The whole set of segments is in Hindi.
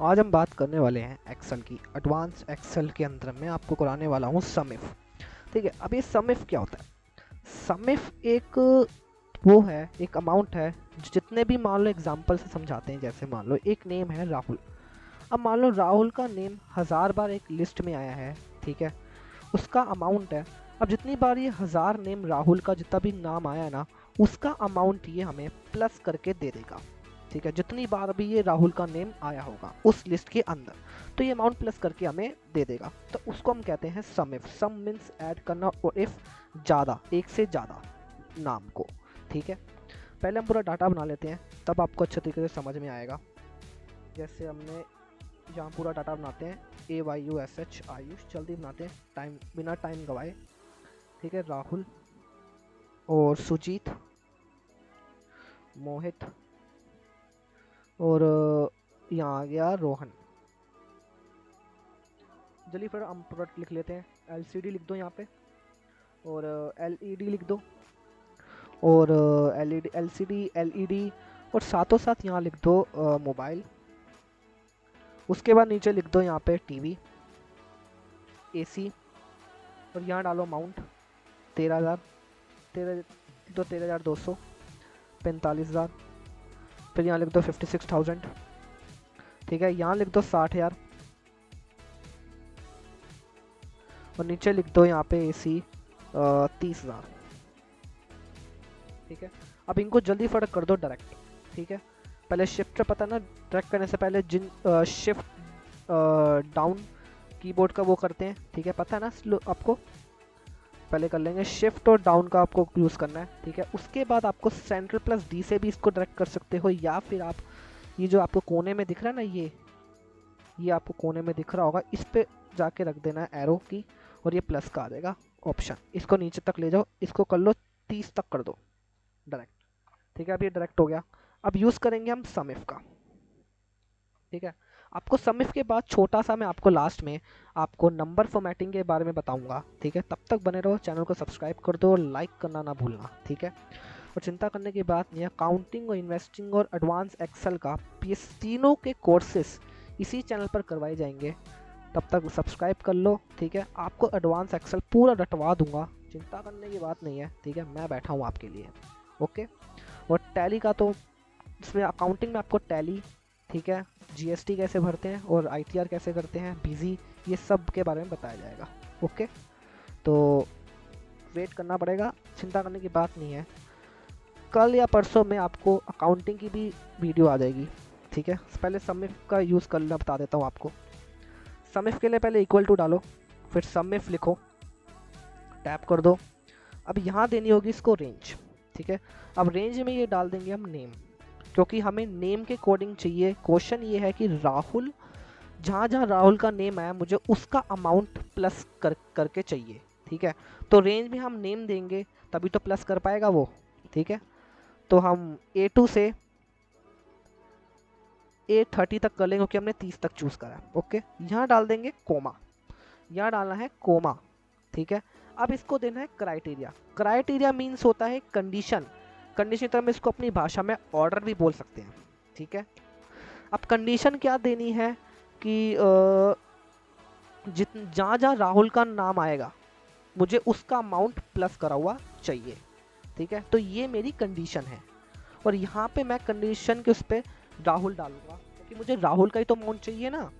आज हम बात करने वाले हैं एक्सेल की। एडवांस एक्सेल के अंदर मैं आपको कराने वाला हूँ समिफ। ठीक है, अब ये समिफ क्या होता है? समिफ एक वो है, एक अमाउंट है जितने भी, मान लो एग्जांपल से समझाते हैं। जैसे मान लो एक नेम है राहुल। अब मान लो राहुल का नेम 1000 बार एक लिस्ट में आया है, ठीक है, उसका अमाउंट है। अब जितनी बार ये 1000 नेम राहुल का जितना भी नाम आया है ना, उसका अमाउंट ये हमें प्लस करके दे देगा। ठीक है, जितनी बार भी ये राहुल का नेम आया होगा उस लिस्ट के अंदर, तो ये अमाउंट प्लस करके हमें दे देगा। तो उसको हम कहते हैं सम इफ। सम मीन्स ऐड करना, और इफ ज़्यादा, एक से ज़्यादा नाम को। ठीक है, पहले हम पूरा डाटा बना लेते हैं, तब आपको अच्छे तरीके से समझ में आएगा। जैसे हमने यहाँ पूरा डाटा बनाते हैं, AYUSH आयुष, जल्दी बनाते हैं, टाइम बिना टाइम गवाए। ठीक है, राहुल और सुजीत, मोहित, और यहाँ आ गया रोहन। जल्दी फिर हम प्रोडक्ट लिख लेते हैं। LCD लिख दो यहाँ पे, और LED लिख दो, और LED LCD LED, और साथों साथ यहाँ लिख दो मोबाइल। उसके बाद नीचे लिख दो यहाँ पे TV, AC, और यहाँ डालो अमाउंट 13,000, 13,200, 45,000। फिर यहाँ लिख दो 56,000। ठीक है, यहाँ लिख दो 60,000, और नीचे लिख दो यहाँ पे AC 30,000। ठीक है, अब इनको जल्दी फर्क कर दो डायरेक्ट। ठीक है, पहले शिफ्ट पता ना, डायरेक्ट करने से पहले जिन शिफ्ट डाउन कीबोर्ड का वो करते हैं, ठीक है, पता है ना आपको। पहले कर लेंगे शिफ्ट और डाउन का, आपको यूज़ करना है। ठीक है, उसके बाद आपको Ctrl+D से भी इसको डायरेक्ट कर सकते हो, या फिर आप ये जो आपको कोने में दिख रहा है ना, ये आपको कोने में दिख रहा होगा, इस पे जाके रख देना है एरो की, और ये प्लस का आ जाएगा ऑप्शन। इसको नीचे तक ले जाओ, इसको कर लो 30 तक कर दो डायरेक्ट। ठीक है, अब ये डायरेक्ट हो गया। अब यूज़ करेंगे हम समिफ का। ठीक है, आपको समिफ के बाद छोटा सा मैं आपको लास्ट में आपको नंबर फॉर्मेटिंग के बारे में बताऊंगा। ठीक है, तब तक बने रहो, चैनल को सब्सक्राइब कर दो और लाइक करना ना भूलना। ठीक है, और चिंता करने की बात नहीं है, अकाउंटिंग और इन्वेस्टिंग और एडवांस एक्सेल का ये तीनों के कोर्सेस इसी चैनल पर करवाए जाएंगे। तब तक सब्सक्राइब कर लो। ठीक है, आपको एडवांस एक्सेल पूरा रटवा दूंगा, चिंता करने की बात नहीं है। ठीक है, मैं बैठा हूँ आपके लिए। ओके, और टैली का तो इसमें अकाउंटिंग में आपको टैली, ठीक है, GST कैसे भरते हैं और ITR कैसे करते हैं, बिजी, ये सब के बारे में बताया जाएगा। ओके, तो वेट करना पड़ेगा, चिंता करने की बात नहीं है। कल या परसों में आपको अकाउंटिंग की भी वीडियो आ जाएगी। ठीक है, पहले समिफ का यूज़ करना बता देता हूँ आपको। समिफ के लिए पहले इक्वल टू डालो, फिर समिफ लिखो, टैप कर दो। अब यहाँ देनी होगी इसको रेंज। ठीक है, अब रेंज में ये डाल देंगे हम नेम, क्योंकि हमें नेम के कोडिंग चाहिए। क्वेश्चन ये है कि राहुल, जहाँ जहाँ राहुल का नेम आया, मुझे उसका अमाउंट प्लस करके चाहिए। ठीक है, तो रेंज में हम नेम देंगे तभी तो प्लस कर पाएगा वो। ठीक है, तो हम A2 से A30 तक कर लेंगे, क्योंकि हमने 30 तक चूज़ करा है। ओके, यहाँ डाल देंगे कोमा, यहाँ डालना है कोमा। ठीक है, अब इसको देना है क्राइटेरिया। क्राइटेरिया मीन्स होता है कंडीशन। कंडीशन तरह में इसको अपनी भाषा में ऑर्डर भी बोल सकते हैं। ठीक है, अब कंडीशन क्या देनी है कि जहाँ जहाँ राहुल का नाम आएगा मुझे उसका अमाउंट प्लस करा हुआ चाहिए। ठीक है, तो ये मेरी कंडीशन है, और यहाँ पे मैं कंडीशन के उस पर राहुल डालूंगा, क्योंकि मुझे राहुल का ही तो अमाउंट चाहिए ना।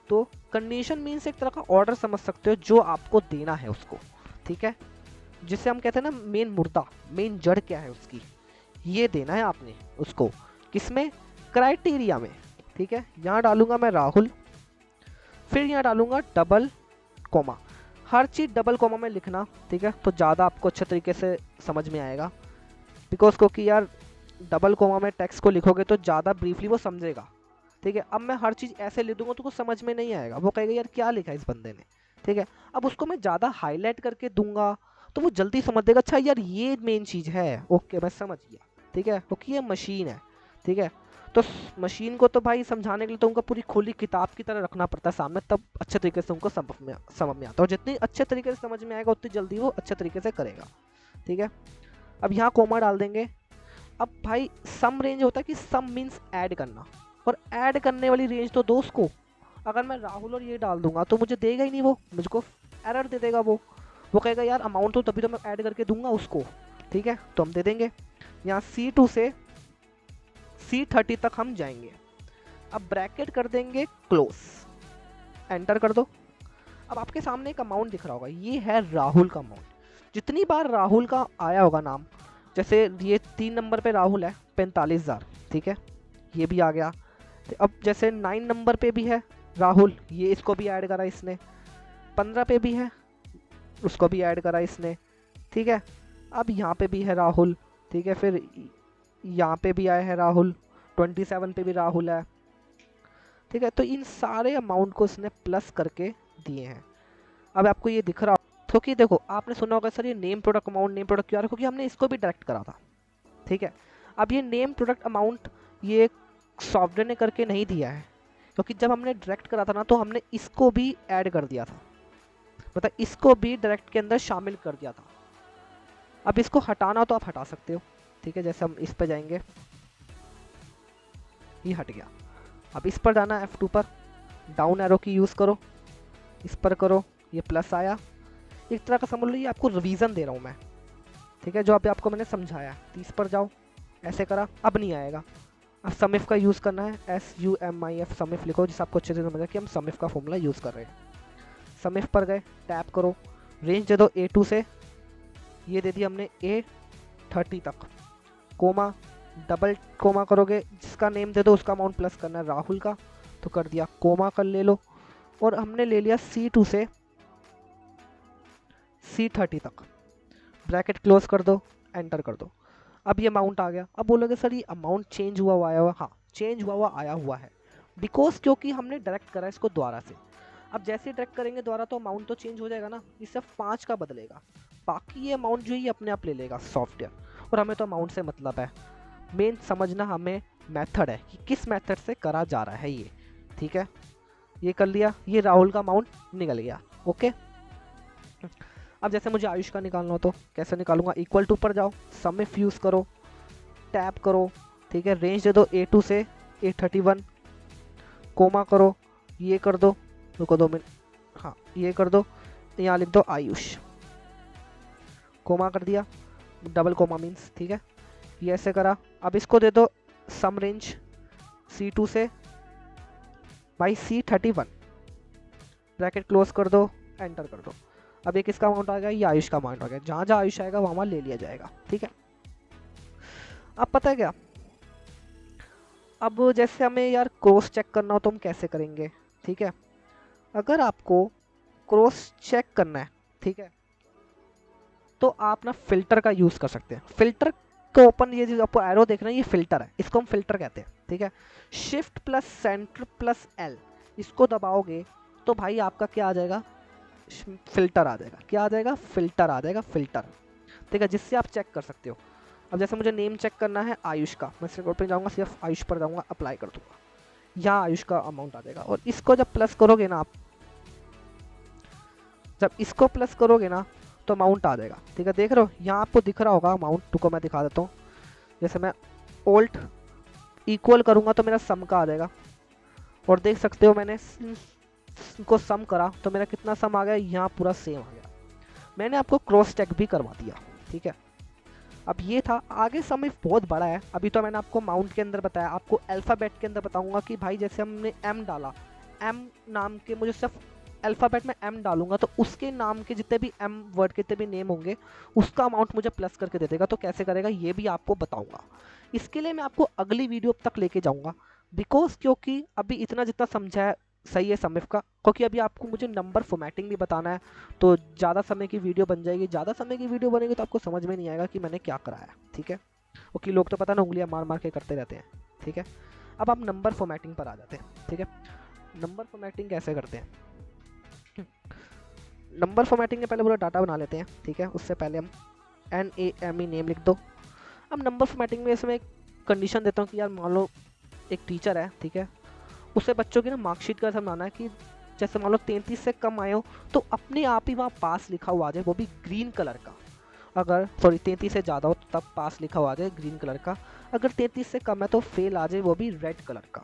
तो कंडीशन मीन्स एक तरह का ऑर्डर समझ सकते हो, जो आपको देना है उसको। ठीक है, जिसे हम कहते हैं ना मेन मुर्दा, मेन जड़ क्या है उसकी, ये देना है आपने उसको। किसमें? क्राइटेरिया में। ठीक है, यहाँ डालूंगा मैं राहुल, फिर यहाँ डालूंगा डबल कोमा। हर चीज़ डबल कोमा में लिखना। ठीक है, तो ज़्यादा आपको अच्छे तरीके से समझ में आएगा, बिकॉज क्योंकि यार डबल कोमा में टेक्स्ट को लिखोगे तो ज़्यादा ब्रीफली वो समझेगा। ठीक है, अब मैं हर चीज़ ऐसे लिख दूंगा तो कुछ समझ में नहीं आएगा, वो कहेगा यार क्या लिखा है इस बंदे ने। ठीक है, अब उसको मैं ज़्यादा हाईलाइट करके दूंगा तो वो जल्दी समझ देगा, अच्छा यार ये मेन चीज़ है, ओके मैं समझ गया। ठीक है, क्योंकि ये मशीन है। ठीक है, तो मशीन को तो भाई समझाने के लिए तो उनका पूरी खुली किताब की तरह रखना पड़ता है सामने, तब अच्छे तरीके से उनको समझ में आता है, और जितनी अच्छे तरीके से समझ में आएगा उतनी जल्दी वो अच्छे तरीके से करेगा। ठीक है, अब यहाँ कोमा डाल देंगे। अब भाई सम रेंज होता है कि सम मीन्स ऐड करना, और ऐड करने वाली रेंज तो दो उसको। अगर मैं राहुल और ये डाल दूंगा तो मुझे देगा ही नहीं, वो मुझको एरर दे देगा। वो कहेगा यार अमाउंट तो तभी तो मैं ऐड करके दूंगा उसको, ठीक है। तो हम दे देंगे यहाँ C2 से C30 तक हम जाएंगे। अब ब्रैकेट कर देंगे क्लोज, एंटर कर दो। अब आपके सामने एक अमाउंट दिख रहा होगा, ये है राहुल का अमाउंट। जितनी बार राहुल का आया होगा नाम, जैसे ये 3 नंबर पे राहुल है 45,000, ठीक है, ये भी आ गया। तो अब जैसे 9 नंबर पे भी है राहुल, ये इसको भी ऐड करा इसने। 15 पे भी है, उसको भी ऐड करा इसने, ठीक है। अब यहाँ पे भी है राहुल, ठीक है, फिर यहाँ पे भी आया है राहुल, 27 पे भी राहुल है, ठीक है। तो इन सारे अमाउंट को इसने प्लस करके दिए हैं। अब आपको ये दिख रहा तो कि देखो आपने सुना होगा सर ये name product amount, name product क्यों, क्योंकि हमने इसको भी डायरेक्ट करा था, ठीक है। अब ये नेम प्रोडक्ट अमाउंट ये सॉफ्टवेयर ने करके नहीं दिया है, क्योंकि जब हमने डायरेक्ट करा था ना तो हमने इसको भी ऐड कर दिया था, मतलब इसको भी डायरेक्ट के अंदर शामिल कर दिया था। अब इसको हटाना तो आप हटा सकते हो, ठीक है। जैसे हम इस पर जाएंगे, ये हट गया। अब इस पर जाना F2 पर, डाउन एरो की यूज़ करो, इस पर करो, ये प्लस आया। एक तरह का समझ लो ये आपको रिवीजन दे रहा हूँ मैं, ठीक है, जो अभी आपको मैंने समझाया। 30 पर जाओ, ऐसे करा, अब नहीं आएगा। अब समिफ का यूज़ करना है, SUMIF समिफ लिखो, जिससे आपको अच्छे से समझ कि हम समिफ का फॉर्मूला यूज़ कर रहे हैं। समिफ पर गए, टैप करो, रेंज दे दो A2 से, ये दे दिया हमने A30 तक, कोमा, डबल कोमा करोगे, जिसका नेम दे दो उसका अमाउंट प्लस करना है राहुल का, तो कर दिया, कोमा कर ले लो। और हमने ले लिया C2 से C30 तक, ब्रैकेट क्लोज कर दो, एंटर कर दो। अब ये अमाउंट आ गया। अब बोलोगे सर ये अमाउंट चेंज हुआ आया हुआ, हाँ चेंज हुआ आया हुआ है, बिकॉज क्योंकि हमने डायरेक्ट करा इसको द्वारा से। अब जैसे ही डायरेक्ट करेंगे द्वारा तो अमाउंट तो चेंज हो जाएगा ना, ये सिर्फ 5 का बदलेगा, बाकी ये अमाउंट जो है अपने आप ले लेगा सॉफ्टवेयर, और हमें तो अमाउंट से मतलब है। मेन समझना हमें मेथड है कि किस मेथड से करा जा रहा है ये, ठीक है। ये कर लिया, ये राहुल का अमाउंट निकल गया, ओके। अब जैसे मुझे आयुष का निकालना हो तो कैसे निकालूंगा, इक्वल टू पर जाओ, समिफ यूज़ करो, टैप करो, ठीक है, रेंज दे दो A2 से A31, कोमा करो, ये कर दो, रुको 2 मिनट, हाँ ये कर दो, यहाँ लिख दो आयुष, कोमा कर दिया, डबल कोमा मीन्स, ठीक है, ये ऐसे करा। अब इसको दे दो सम रेंज C2 से बाई C31, ब्रैकेट क्लोज कर दो, एंटर कर दो। अब ये किसका अमाउंट आ गया, ये आयुष का अमाउंट आ गया। जहाँ जहाँ आयुष आएगा वहाँ ले लिया जाएगा, ठीक है। अब पता है क्या, अब जैसे हमें यार क्रॉस चेक करना हो तो हम कैसे करेंगे, ठीक है। अगर आपको क्रॉस चेक करना है, ठीक है, तो आप ना फिल्टर का यूज़ कर सकते हैं। फिल्टर को ओपन, ये जो आपको एरो देख रहे हैं ये फिल्टर है, इसको हम फिल्टर कहते हैं, ठीक है। Shift plus centre plus L, इसको दबाओगे तो भाई आपका क्या आ जाएगा, फिल्टर आ जाएगा। क्या आ जाएगा, फिल्टर आ जाएगा, फिल्टर, ठीक है, जिससे आप चेक कर सकते हो। अब जैसे मुझे नेम चेक करना है आयुष का, मैं सिर्फ पे जाऊँगा, सिर्फ आयुष पर जाऊँगा, अप्लाई कर दूँगा, यहाँ आयुष का अमाउंट आ जाएगा। और इसको जब प्लस करोगे ना आप, जब इसको प्लस करोगे ना तो अमाउंट आ जाएगा, ठीक है। देख रहे हो यहाँ आपको दिख रहा होगा अमाउंट, को मैं दिखा देता हूँ। जैसे मैं ओल्ट इक्वल करूँगा तो मेरा सम का आ जाएगा, और देख सकते हो मैंने को सम करा तो मेरा कितना सम आ गया, यहाँ पूरा सेम आ गया। मैंने आपको क्रॉस चेक भी करवा दिया, ठीक है। अब ये था, आगे सम बहुत बड़ा है। अभी तो मैंने आपको माउंट के अंदर बताया, आपको अल्फ़ाबेट के अंदर बताऊंगा कि भाई जैसे हमने M डाला, M नाम के मुझे सिर्फ अल्फ़ाबेट में M डालूंगा तो उसके नाम के जितने भी M वर्ड के जितने भी नेम होंगे उसका अमाउंट मुझे प्लस करके दे देगा। तो कैसे करेगा ये भी आपको बताऊंगा। इसके लिए मैं आपको अगली वीडियो तक लेके जाऊंगा, बिकॉज क्योंकि अभी इतना जितना समझा है सही है समिफ का, क्योंकि अभी आपको मुझे नंबर फॉर्मेटिंग भी बताना है, तो ज़्यादा समय की वीडियो बन जाएगी। ज़्यादा समय की वीडियो बनेगी तो आपको समझ में नहीं आएगा कि मैंने क्या कराया, ठीक है। क्योंकि लोग तो पता ना उंगलियां मार मार के करते रहते हैं, ठीक है। अब आप नंबर फॉर्मेटिंग पर आ जाते हैं, ठीक है। नंबर फॉर्मेटिंग कैसे करते हैं, नंबर फॉर्मेटिंग के पहले पूरा डाटा बना लेते हैं, ठीक है। उससे पहले हम NAME नेम लिख दो। अब नंबर फॉर्मेटिंग में इसमें एक कंडीशन देता हूँ कि यार मान लो एक टीचर है, ठीक है, उसे बच्चों की ना मार्कशीट का समझाना है कि जैसे मान लो 33 से कम आए हो तो अपने आप ही वहाँ पास लिखा हुआ आ जाए, वो भी ग्रीन कलर का। अगर 33 से ज़्यादा हो तो तब पास लिखा हुआ आ जाए ग्रीन कलर का, अगर 33 से कम है तो फेल आ जाए, वो भी रेड कलर का।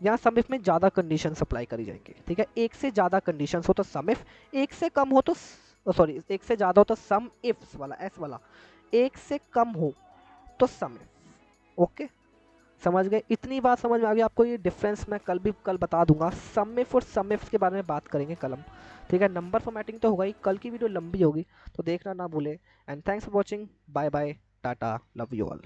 यहाँ सम इफ में ज़्यादा कंडीशन अप्लाई करी जाएंगी, ठीक है। एक से ज़्यादा कंडीशन हो तो सम इफ, एक से कम हो तो सॉरी एक से ज़्यादा हो तो सम इफ्स वाला, एस वाला, एक से कम हो तो सम इफ। ओके, समझ गए? इतनी बात समझ में आ गई आपको? ये डिफरेंस मैं कल बता दूंगा। सम इफ और सम इफ के बारे में बात करेंगे कल हम, ठीक है। नंबर फॉर्मेटिंग तो होगा ही, कल की वीडियो लंबी होगी तो देखना ना भूले। And thanks for watching, bye bye, tata, love you all.